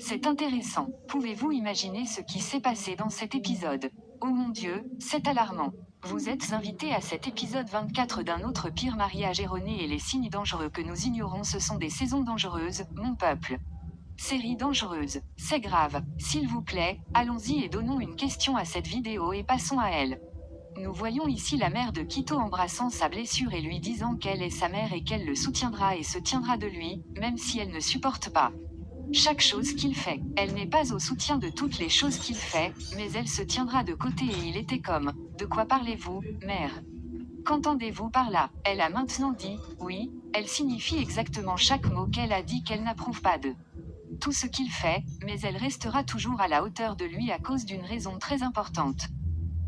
C'est intéressant. Pouvez-vous imaginer ce qui s'est passé dans cet épisode? Oh mon Dieu, c'est alarmant. Vous êtes invité à cet épisode 24 d'un autre pire mariage erroné et les signes dangereux que nous ignorons. Ce sont des saisons dangereuses, mon peuple. Série dangereuse. C'est grave. S'il vous plaît, allons-y et donnons une question à cette vidéo et passons à elle. Nous voyons ici la mère de Quito embrassant sa blessure et lui disant qu'elle est sa mère et qu'elle le soutiendra et se tiendra de lui, même si elle ne supporte pas chaque chose qu'il fait. Elle n'est pas au soutien de toutes les choses qu'il fait, mais elle se tiendra de côté et il était comme, de quoi parlez-vous, mère? Qu'entendez-vous par là? Elle a maintenant dit, oui, elle signifie exactement chaque mot qu'elle a dit qu'elle n'approuve pas de tout ce qu'il fait, mais elle restera toujours à la hauteur de lui à cause d'une raison très importante.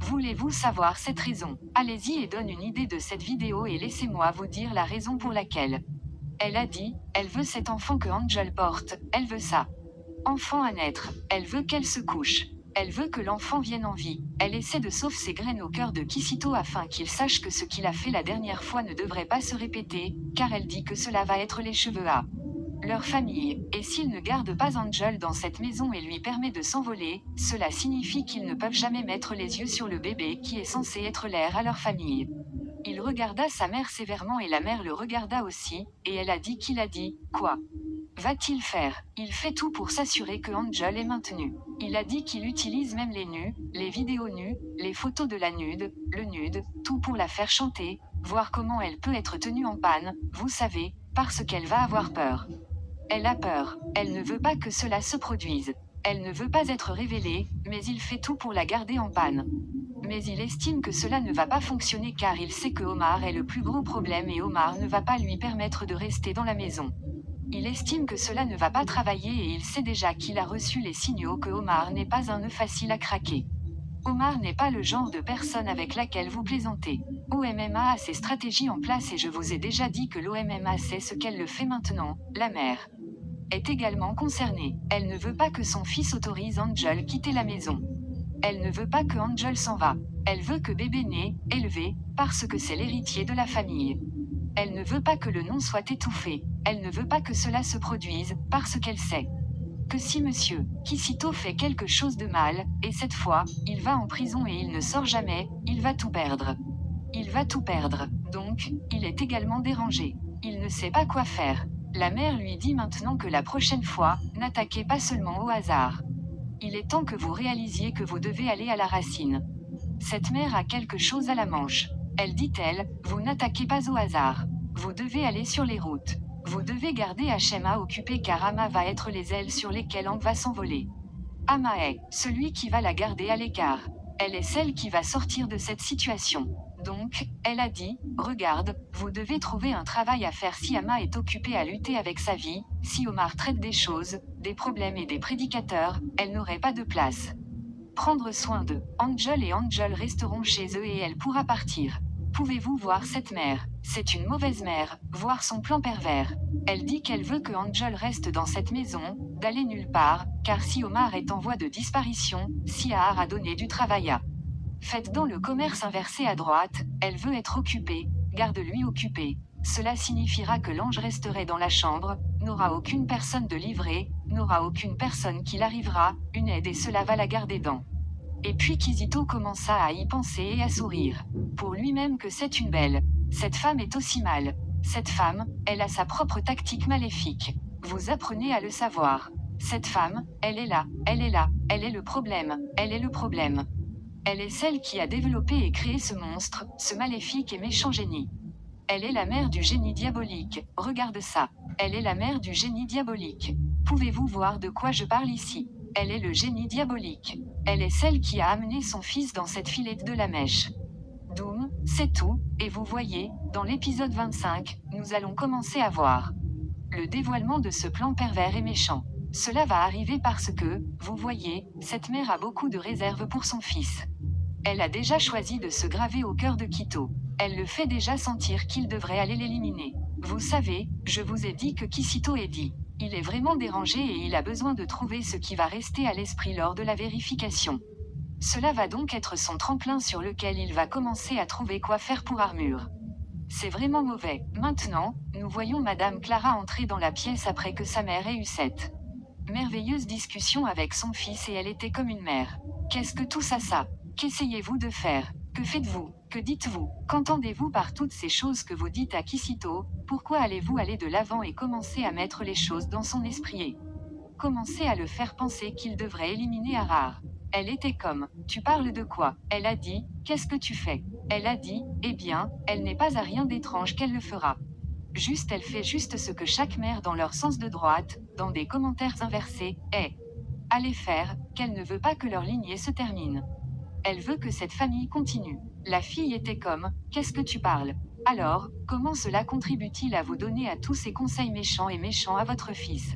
Voulez-vous savoir cette raison? Allez-y et donne une idée de cette vidéo et laissez-moi vous dire la raison pour laquelle. Elle a dit, elle veut cet enfant que Angel porte, elle veut ça. Enfant à naître, elle veut qu'elle se couche. Elle veut que l'enfant vienne en vie. Elle essaie de sauver ses graines au cœur de Kisito afin qu'il sache que ce qu'il a fait la dernière fois ne devrait pas se répéter, car elle dit que cela va être les cheveux à leur famille. Et s'il ne garde pas Angel dans cette maison et lui permet de s'envoler, cela signifie qu'ils ne peuvent jamais mettre les yeux sur le bébé qui est censé être l'heir à leur famille. Il regarda sa mère sévèrement et la mère le regarda aussi, et elle a dit qu'il a dit, quoi va-t-il faire? Il fait tout pour s'assurer que Angel est maintenu. Il a dit qu'il utilise même les nus, les vidéos nues, les photos de la nude, le nude, tout pour la faire chanter, voir comment elle peut être tenue en panne, vous savez, parce qu'elle va avoir peur. Elle a peur, elle ne veut pas que cela se produise. Elle ne veut pas être révélée, mais il fait tout pour la garder en panne. Mais il estime que cela ne va pas fonctionner car il sait que Omar est le plus gros problème et Omar ne va pas lui permettre de rester dans la maison. Il estime que cela ne va pas travailler et il sait déjà qu'il a reçu les signaux que Omar n'est pas un nœud facile à craquer. Omar n'est pas le genre de personne avec laquelle vous plaisantez. OMMA a ses stratégies en place et je vous ai déjà dit que l'OMMA sait ce qu'elle le fait maintenant. La mère est également concernée. Elle ne veut pas que son fils autorise Angel quitter la maison. Elle ne veut pas que Angel s'en va. Elle veut que bébé naît, élevé, parce que c'est l'héritier de la famille. Elle ne veut pas que le nom soit étouffé. Elle ne veut pas que cela se produise, parce qu'elle sait que si monsieur Kisito fait quelque chose de mal, et cette fois, il va en prison et il ne sort jamais, il va tout perdre. Il va tout perdre. Donc, il est également dérangé. Il ne sait pas quoi faire. La mère lui dit maintenant que la prochaine fois, n'attaquez pas seulement au hasard. Il est temps que vous réalisiez que vous devez aller à la racine. Cette mère a quelque chose à la manche. Elle dit-elle, vous n'attaquez pas au hasard. Vous devez aller sur les routes. Vous devez garder Hachema occupé car Ama va être les ailes sur lesquelles Ang va s'envoler. Ama est celui qui va la garder à l'écart. Elle est celle qui va sortir de cette situation. Donc, elle a dit, regarde, vous devez trouver un travail à faire si Ama est occupée à lutter avec sa vie, si Omar traite des choses, des problèmes et des prédicateurs, elle n'aurait pas de place. Prendre soin d'eux. Angel et Angel resteront chez eux et elle pourra partir. Pouvez-vous voir cette mère? C'est une mauvaise mère, voir son plan pervers. Elle dit qu'elle veut que Angel reste dans cette maison, d'aller nulle part, car si Omar est en voie de disparition, Sihar a donné du travail à. Faites dans le commerce inversé à droite, elle veut être occupée, garde-lui occupé. Cela signifiera que l'ange resterait dans la chambre, n'aura aucune personne de livrée, n'aura aucune personne qui l'arrivera, une aide et cela va la garder dans. Et puis Kisito commença à y penser et à sourire. Pour lui-même que c'est une belle. Cette femme est aussi mal. Cette femme, elle a sa propre tactique maléfique. Vous apprenez à le savoir. Cette femme, elle est là, elle est là, elle est le problème, elle est le problème. Elle est celle qui a développé et créé ce monstre, ce maléfique et méchant génie. Elle est la mère du génie diabolique, regarde ça. Elle est la mère du génie diabolique. Pouvez-vous voir de quoi je parle ici? Elle est le génie diabolique. Elle est celle qui a amené son fils dans cette filette de la mèche. Doom, c'est tout, et vous voyez, dans l'épisode 25, nous allons commencer à voir le dévoilement de ce plan pervers et méchant. Cela va arriver parce que, vous voyez, cette mère a beaucoup de réserves pour son fils. Elle a déjà choisi de se graver au cœur de Quito. Elle le fait déjà sentir qu'il devrait aller l'éliminer. Vous savez, je vous ai dit que Kisito est dit. Il est vraiment dérangé et il a besoin de trouver ce qui va rester à l'esprit lors de la vérification. Cela va donc être son tremplin sur lequel il va commencer à trouver quoi faire pour armure. C'est vraiment mauvais. Maintenant, nous voyons Madame Clara entrer dans la pièce après que sa mère ait eu cette Merveilleuse discussion avec son fils et elle était comme une mère. Qu'est-ce que tout ça? Qu'essayez-vous de faire? Que faites-vous? Que dites-vous? Qu'entendez-vous par toutes ces choses que vous dites à Kisito? Pourquoi allez-vous aller de l'avant et commencer à mettre les choses dans son esprit et commencer à le faire penser qu'il devrait éliminer Harar? Elle était comme, tu parles de quoi? Elle a dit, qu'est-ce que tu fais? Elle a dit, eh bien, elle n'est pas à rien d'étrange qu'elle le fera. Juste elle fait juste ce que chaque mère dans leur sens de droite, dans des commentaires inversés, est allez faire, qu'elle ne veut pas que leur lignée se termine. Elle veut que cette famille continue. La fille était comme, qu'est-ce que tu parles? Alors, comment cela contribue-t-il à vous donner à tous ces conseils méchants et méchants à votre fils?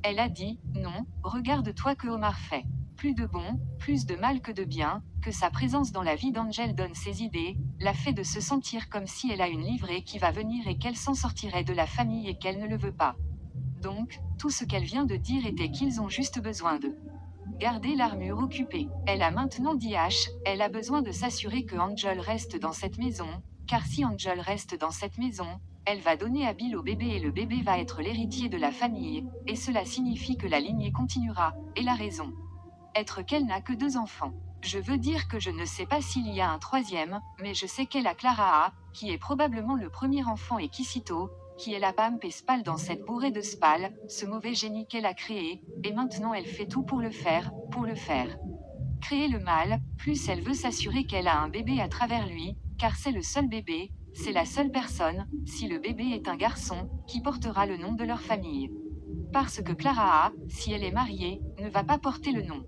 Elle a dit, non, regarde-toi que Omar fait. Plus de bon, plus de mal que de bien, que sa présence dans la vie d'Angel donne ses idées, la fait de se sentir comme si elle a une livrée qui va venir et qu'elle s'en sortirait de la famille et qu'elle ne le veut pas. Donc, tout ce qu'elle vient de dire était qu'ils ont juste besoin de garder l'armure occupée. Elle a maintenant dit H, elle a besoin de s'assurer que Angel reste dans cette maison, car si Angel reste dans cette maison, elle va donner à Bill au bébé et le bébé va être l'héritier de la famille, et cela signifie que la lignée continuera, et la raison être qu'elle n'a que 2 enfants. Je veux dire que je ne sais pas s'il y a un 3e, mais je sais qu'elle a Clara A, qui est probablement le premier enfant et Kisito, qui est la Pamp et Spal dans cette bourrée de Spal, ce mauvais génie qu'elle a créé, et maintenant elle fait tout pour le faire. Créer le mal, plus elle veut s'assurer qu'elle a un bébé à travers lui, car c'est le seul bébé, c'est la seule personne, si le bébé est un garçon, qui portera le nom de leur famille. Parce que Clara A, si elle est mariée, ne va pas porter le nom.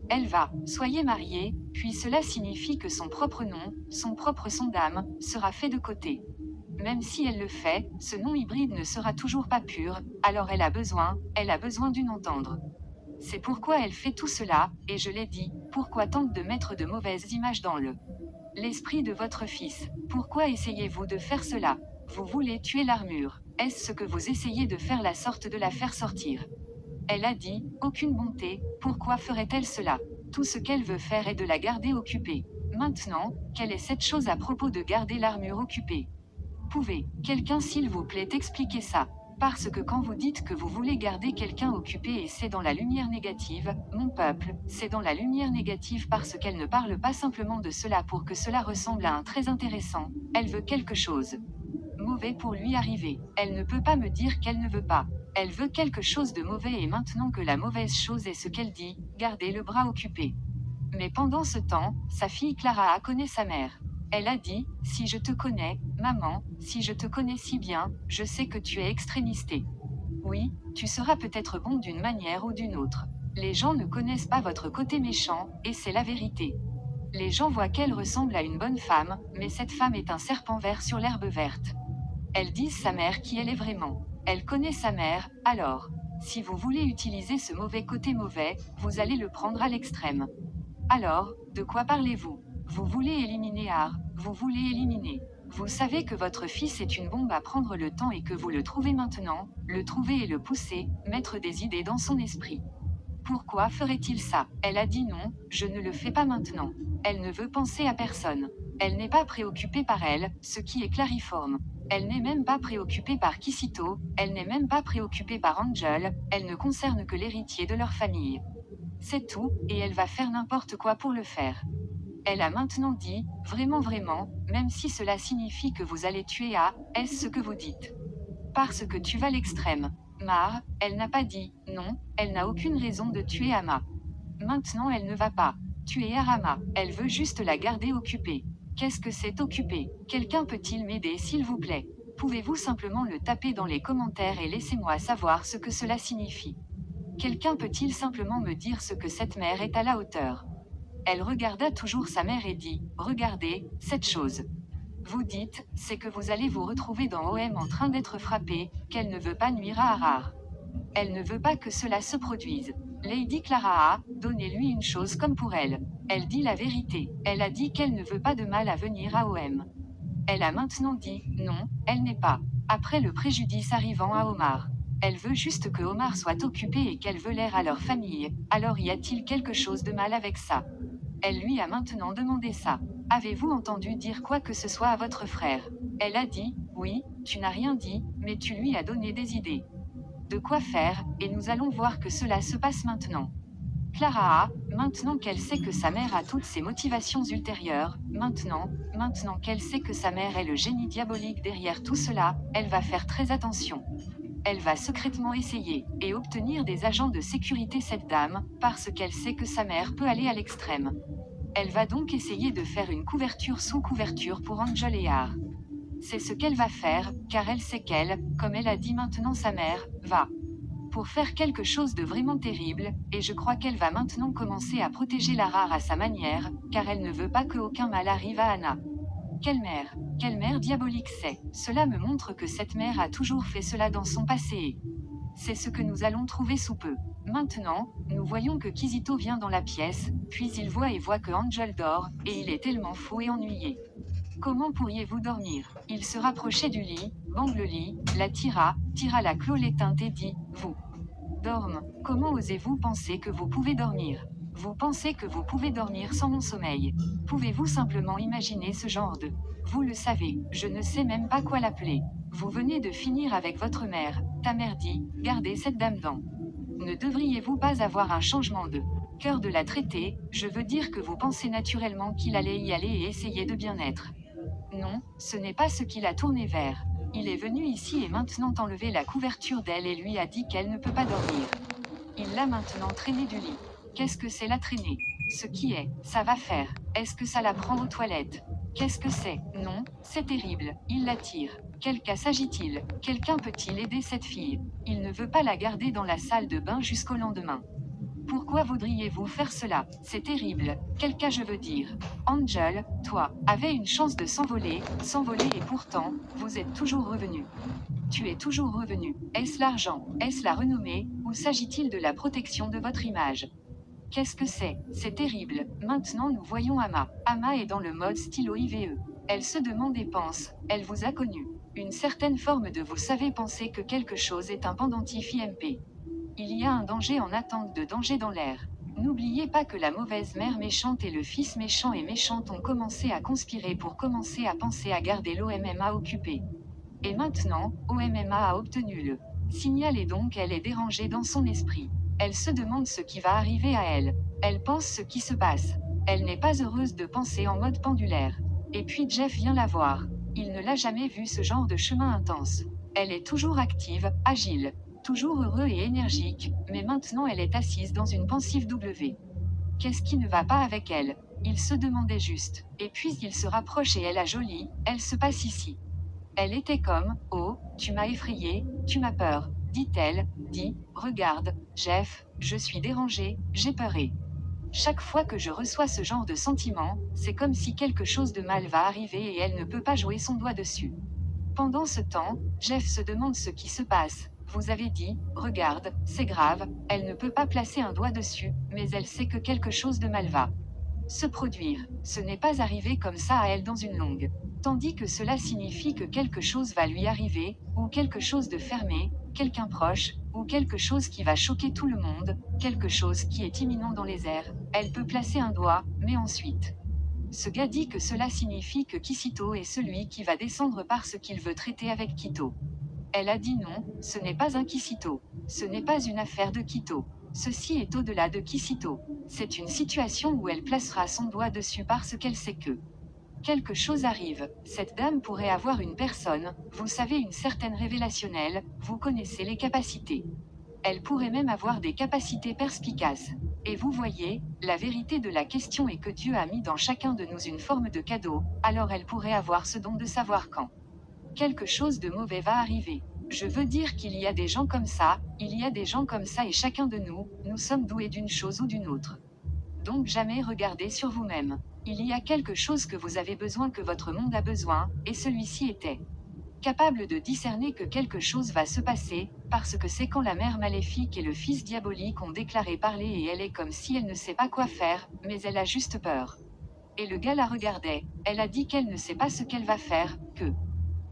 Elle va, soyez mariée, puis cela signifie que son propre nom, son propre son d'âme, sera fait de côté. Même si elle le fait, ce nom hybride ne sera toujours pas pur, alors elle a besoin d'une entendre. C'est pourquoi elle fait tout cela, et je l'ai dit, pourquoi tente de mettre de mauvaises images dans l'esprit de votre fils? Pourquoi essayez-vous de faire cela? Vous voulez tuer l'armure. Est-ce ce que vous essayez de faire la sorte de la faire sortir? Elle a dit, aucune bonté, pourquoi ferait-elle cela? Tout ce qu'elle veut faire est de la garder occupée. Maintenant, quelle est cette chose à propos de garder l'armure occupée? Pouvez, quelqu'un s'il vous plaît expliquer ça? Parce que quand vous dites que vous voulez garder quelqu'un occupé et c'est dans la lumière négative, mon peuple, c'est dans la lumière négative parce qu'elle ne parle pas simplement de cela pour que cela ressemble à un très intéressant, elle veut quelque chose mauvais pour lui arriver. Elle ne peut pas me dire qu'elle ne veut pas. Elle veut quelque chose de mauvais et maintenant que la mauvaise chose est ce qu'elle dit, garder le bras occupé. Mais pendant ce temps, sa fille Clara connaît sa mère. Elle a dit, si je te connais, maman, si je te connais si bien, je sais que tu es extrémisté. Oui, tu seras peut-être bon d'une manière ou d'une autre. Les gens ne connaissent pas votre côté méchant, et c'est la vérité. Les gens voient qu'elle ressemble à une bonne femme, mais cette femme est un serpent vert sur l'herbe verte. Elles disent sa mère qui elle est vraiment. Elle connaît sa mère, alors. Si vous voulez utiliser ce mauvais côté mauvais, vous allez le prendre à l'extrême. Alors, de quoi parlez-vous? Vous voulez éliminer Har, vous voulez éliminer. Vous savez que votre fils est une bombe à prendre le temps et que vous le trouvez maintenant, le trouver et le pousser, mettre des idées dans son esprit. Pourquoi ferait-il ça? Elle a dit non, je ne le fais pas maintenant. Elle ne veut penser à personne. Elle n'est pas préoccupée par elle, ce qui est clariforme. Elle n'est même pas préoccupée par Kisito, elle n'est même pas préoccupée par Angel, elle ne concerne que l'héritier de leur famille. C'est tout, et elle va faire n'importe quoi pour le faire. Elle a maintenant dit, vraiment, même si cela signifie que vous allez tuer A, est-ce ce que vous dites? Parce que tu vas l'extrême. Mar, elle n'a pas dit, non, elle n'a aucune raison de tuer Ama. Maintenant elle ne va pas tuer Arama, elle veut juste la garder occupée. Qu'est-ce que c'est occupé? Quelqu'un peut-il m'aider s'il vous plaît? Pouvez-vous simplement le taper dans les commentaires et laissez-moi savoir ce que cela signifie? Quelqu'un peut-il simplement me dire ce que cette mère est à la hauteur? Elle regarda toujours sa mère et dit, regardez, cette chose. Vous dites, c'est que vous allez vous retrouver dans OM en train d'être frappé, qu'elle ne veut pas nuire à Harar. Elle ne veut pas que cela se produise. Lady Clara A, donnez-lui une chose comme pour elle. Elle dit la vérité. Elle a dit qu'elle ne veut pas de mal à venir à OM. Elle a maintenant dit, non, elle n'est pas. Après le préjudice arrivant à Omar. Elle veut juste que Omar soit occupé et qu'elle veut l'air à leur famille, alors y a-t-il quelque chose de mal avec ça? Elle lui a maintenant demandé ça. Avez-vous entendu dire quoi que ce soit à votre frère? Elle a dit, oui, tu n'as rien dit, mais tu lui as donné des idées. de quoi faire, et nous allons voir que cela se passe maintenant. Clara a, maintenant qu'elle sait que sa mère a toutes ses motivations ultérieures, maintenant qu'elle sait que sa mère est le génie diabolique derrière tout cela, elle va faire très attention. Elle va secrètement essayer, et obtenir des agents de sécurité cette dame, parce qu'elle sait que sa mère peut aller à l'extrême. Elle va donc essayer de faire une couverture sous couverture pour Angel et Har. C'est ce qu'elle va faire, car elle sait qu'elle, comme elle a dit maintenant sa mère, va pour faire quelque chose de vraiment terrible, et je crois qu'elle va maintenant commencer à protéger Lara à sa manière, car elle ne veut pas qu'aucun mal arrive à Anna. Quelle mère diabolique c'est. Cela me montre que cette mère a toujours fait cela dans son passé. C'est ce que nous allons trouver sous peu. Maintenant, nous voyons que Kizito vient dans la pièce, puis il voit que Angel dort, et il est tellement fou et ennuyé. Comment pourriez-vous dormir? Il se rapprochait du lit, bang le lit, la tira la clôt l'éteinte et dit, vous. Dorme, comment osez-vous penser que vous pouvez dormir? Vous pensez que vous pouvez dormir sans mon sommeil? Pouvez-vous simplement imaginer ce genre de... Vous le savez, je ne sais même pas quoi l'appeler. Vous venez de finir avec votre mère, ta mère dit, gardez cette dame dans. Ne devriez-vous pas avoir un changement de cœur de la traiter, je veux dire que vous pensez naturellement qu'il allait y aller et essayer de bien être. Non, ce n'est pas ce qu'il a tourné vers. Il est venu ici et maintenant enlever la couverture d'elle et lui a dit qu'elle ne peut pas dormir. Il l'a maintenant traînée du lit. Qu'est-ce que c'est la traîner? Ce qui est, ça va faire. Est-ce que ça la prend aux toilettes? Qu'est-ce que c'est? Non, c'est terrible. Il la tire. Quel cas s'agit-il? Quelqu'un peut-il aider cette fille? Il ne veut pas la garder dans la salle de bain jusqu'au lendemain. Pourquoi voudriez-vous faire cela? C'est terrible. Quel cas je veux dire. Angel, toi, avais une chance de s'envoler et pourtant, vous êtes toujours revenu. Tu es toujours revenu. Est-ce l'argent? Est-ce la renommée? Ou s'agit-il de la protection de votre image? Qu'est-ce que c'est? C'est terrible. Maintenant nous voyons Ama. Ama est dans le mode stylo IVE. Elle se demande et pense, elle vous a connu. Une certaine forme de vous savez penser que quelque chose est un pendentif IMP. Il y a un danger en attente de danger dans l'air. N'oubliez pas que la mauvaise mère méchante et le fils méchant et méchante ont commencé à conspirer pour commencer à penser à garder l'OMMA occupé. Et maintenant, OMMA a obtenu le signal et donc elle est dérangée dans son esprit. Elle se demande ce qui va arriver à elle. Elle pense ce qui se passe. Elle n'est pas heureuse de penser en mode pendulaire. Et puis Jeff vient la voir. Il ne l'a jamais vu ce genre de chemin intense. Elle est toujours active, agile. Toujours heureux et énergique, mais maintenant elle est assise dans une pensive W. Qu'est-ce qui ne va pas avec elle? Il se demandait juste. Et puis il se rapproche et elle a jolie, elle se passe ici. Elle était comme, oh, tu m'as effrayé, tu m'as peur, dit-elle, regarde, Jeff, je suis dérangée, j'ai peuré. Chaque fois que je reçois ce genre de sentiment, c'est comme si quelque chose de mal va arriver et elle ne peut pas jouer son doigt dessus. Pendant ce temps, Jeff se demande ce qui se passe. Vous avez dit, regarde, c'est grave, elle ne peut pas placer un doigt dessus, mais elle sait que quelque chose de mal va se produire. Ce n'est pas arrivé comme ça à elle dans une longue. Tandis que cela signifie que quelque chose va lui arriver, ou quelque chose de fermé, quelqu'un proche, ou quelque chose qui va choquer tout le monde, quelque chose qui est imminent dans les airs. Elle peut placer un doigt, mais ensuite. Ce gars dit que cela signifie que Kizito est celui qui va descendre parce qu'il veut traiter avec Kito. Elle a dit non, ce n'est pas un Kizito. Ce n'est pas une affaire de Kito. Ceci est au-delà de Kizito. C'est une situation où elle placera son doigt dessus parce qu'elle sait que quelque chose arrive. Cette dame pourrait avoir une personne, vous savez, une certaine révélationnelle, vous connaissez les capacités. Elle pourrait même avoir des capacités perspicaces. Et vous voyez, la vérité de la question est que Dieu a mis dans chacun de nous une forme de cadeau, alors elle pourrait avoir ce don de savoir quand quelque chose de mauvais va arriver. Je veux dire qu'il y a des gens comme ça, il y a des gens comme ça et chacun de nous, nous sommes doués d'une chose ou d'une autre. Donc jamais regardez sur vous-même. Il y a quelque chose que vous avez besoin, que votre monde a besoin, et celui-ci était capable de discerner que quelque chose va se passer, parce que c'est quand la mère maléfique et le fils diabolique ont déclaré parler et elle est comme si elle ne sait pas quoi faire, mais elle a juste peur. Et le gars la regardait, elle a dit qu'elle ne sait pas ce qu'elle va faire, que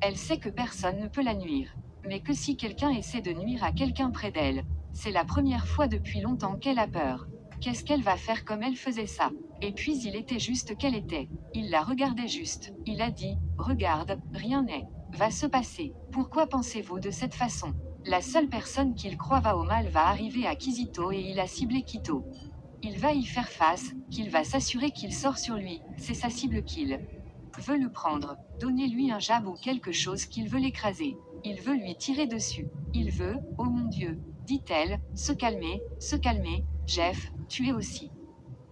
elle sait que personne ne peut la nuire. Mais que si quelqu'un essaie de nuire à quelqu'un près d'elle, c'est la première fois depuis longtemps qu'elle a peur. Qu'est-ce qu'elle va faire comme elle faisait ça? Et puis il était juste qu'elle était. Il la regardait juste. Il a dit, regarde, rien n'est va se passer. Pourquoi pensez-vous de cette façon? La seule personne qu'il croit va au mal va arriver à Kizito et il a ciblé Kito. Il va y faire face, qu'il va s'assurer qu'il sort sur lui, c'est sa cible qu'il veut le prendre. Donnez-lui un jab ou quelque chose qu'il veut l'écraser. Il veut lui tirer dessus. Il veut, oh mon Dieu, dit-elle, se calmer, Jeff, tu es aussi.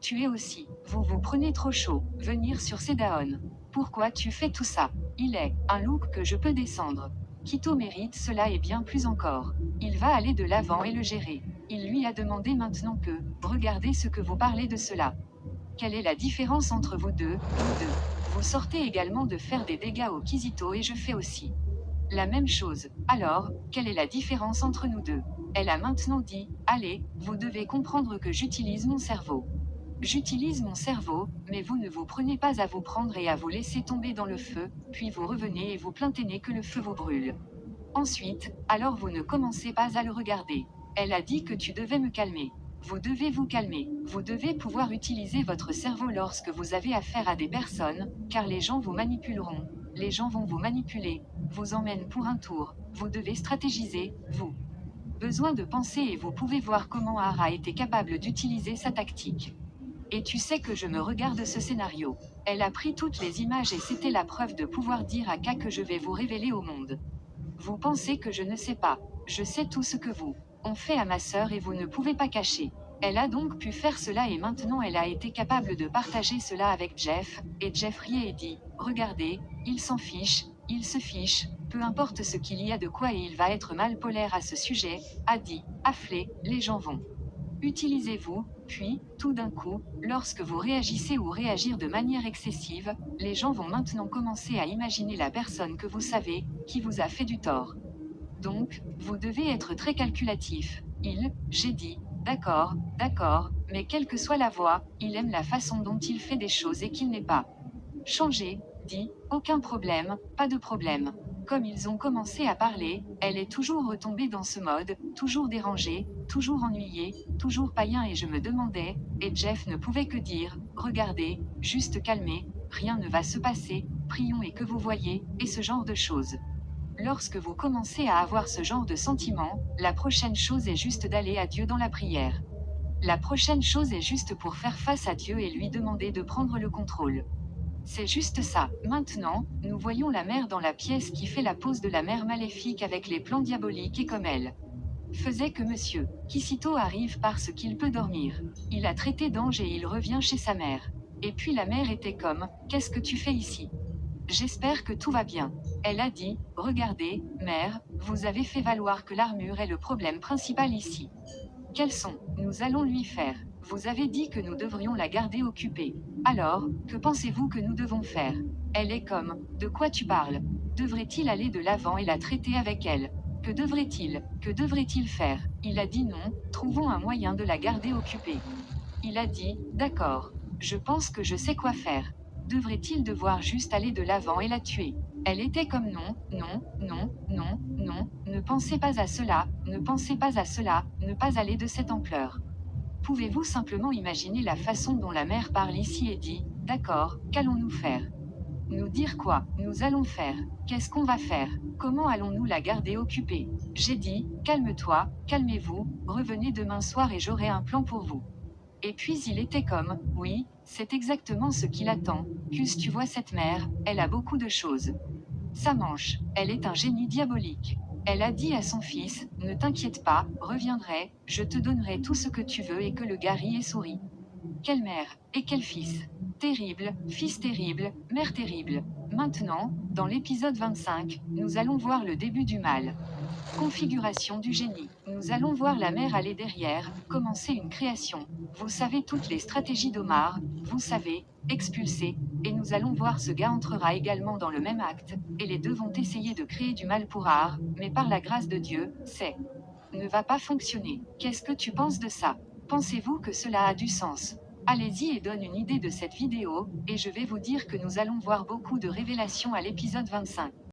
Tu es aussi. Vous vous prenez trop chaud. Venir sur Sedaon. Pourquoi tu fais tout ça? Il est un look que je peux descendre. Kito mérite cela et bien plus encore. Il va aller de l'avant et le gérer. Il lui a demandé maintenant que, regardez ce que vous parlez de cela. Quelle est la différence entre vous deux? Vous sortez également de faire des dégâts au Kizito et je fais aussi la même chose. Alors, quelle est la différence entre nous deux? Elle a maintenant dit, allez, vous devez comprendre que j'utilise mon cerveau. J'utilise mon cerveau, mais vous ne vous prenez pas à vous prendre et à vous laisser tomber dans le feu, puis vous revenez et vous plaintez que le feu vous brûle. Ensuite, alors vous ne commencez pas à le regarder. Elle a dit que tu devais me calmer. Vous devez vous calmer. Vous devez pouvoir utiliser votre cerveau lorsque vous avez affaire à des personnes, car les gens vous manipuleront. Les gens vont vous manipuler, vous emmènent pour un tour. Vous devez stratégiser, vous. Besoin de penser et vous pouvez voir comment Hara était capable d'utiliser sa tactique. Et tu sais que je me regarde ce scénario. Elle a pris toutes les images et c'était la preuve de pouvoir dire à K que je vais vous révéler au monde. Vous pensez que je ne sais pas. Je sais tout ce que vous ont fait à ma sœur et vous ne pouvez pas cacher. Elle a donc pu faire cela et maintenant elle a été capable de partager cela avec Jeff, et Jeff riait et dit, regardez, il s'en fiche, il se fiche, peu importe ce qu'il y a de quoi et il va être mal polaire à ce sujet, a dit, afflé, les gens vont. Utilisez-vous, puis, tout d'un coup, lorsque vous réagissez ou réagir de manière excessive, les gens vont maintenant commencer à imaginer la personne que vous savez, qui vous a fait du tort. Donc, vous devez être très calculatif. J'ai dit, d'accord, mais quelle que soit la voix, il aime la façon dont il fait des choses et qu'il n'est pas changé, dit, aucun problème, pas de problème. Comme ils ont commencé à parler, elle est toujours retombée dans ce mode, toujours dérangée, toujours ennuyée, toujours païen et je me demandais, et Jeff ne pouvait que dire, regardez, juste calmez, rien ne va se passer, prions et que vous voyez, et ce genre de choses. Lorsque vous commencez à avoir ce genre de sentiment, la prochaine chose est juste d'aller à Dieu dans la prière. La prochaine chose est juste pour faire face à Dieu et lui demander de prendre le contrôle. C'est juste ça. Maintenant, nous voyons la mère dans la pièce qui fait la pose de la mère maléfique avec les plans diaboliques et comme elle faisait que monsieur Kisito arrive parce qu'il peut dormir. Il a traité d'ange et il revient chez sa mère. Et puis la mère était comme, qu'est-ce que tu fais ici? J'espère que tout va bien. Elle a dit, regardez, mère, vous avez fait valoir que l'armure est le problème principal ici. Quels sont, nous allons lui faire. Vous avez dit que nous devrions la garder occupée. Alors, que pensez-vous que nous devons faire? Elle est comme, de quoi tu parles? Devrait-il aller de l'avant et la traiter avec elle? Que devrait-il faire? Il a dit non, trouvons un moyen de la garder occupée. Il a dit, d'accord. Je pense que je sais quoi faire. Devrait-il devoir juste aller de l'avant et la tuer? Elle était comme non, ne pensez pas à cela, ne pensez pas à cela, ne pas aller de cette ampleur. Pouvez-vous simplement imaginer la façon dont la mère parle ici et dit, d'accord, qu'allons-nous faire? Nous dire quoi? Nous allons faire. Qu'est-ce qu'on va faire? Comment allons-nous la garder occupée? J'ai dit, calme-toi, calmez-vous, revenez demain soir et j'aurai un plan pour vous. Et puis il était comme, oui, c'est exactement ce qu'il attend. Cus, tu vois cette mère, elle a beaucoup de choses. Sa manche, elle est un génie diabolique. Elle a dit à son fils, ne t'inquiète pas, reviendrai, je te donnerai tout ce que tu veux et que le gars rit et sourit. Quelle mère, et quel fils. Terrible, fils terrible, mère terrible. Maintenant, dans l'épisode 25, nous allons voir le début du mal. Configuration du génie. Nous allons voir la mère aller derrière, commencer une création. Vous savez toutes les stratégies d'Omar, vous savez, expulser, et nous allons voir ce gars entrera également dans le même acte, et les deux vont essayer de créer du mal pour Har, mais par la grâce de Dieu, ne va pas fonctionner. Qu'est-ce que tu penses de ça? Pensez-vous que cela a du sens? Allez-y et donne une idée de cette vidéo, et je vais vous dire que nous allons voir beaucoup de révélations à l'épisode 25.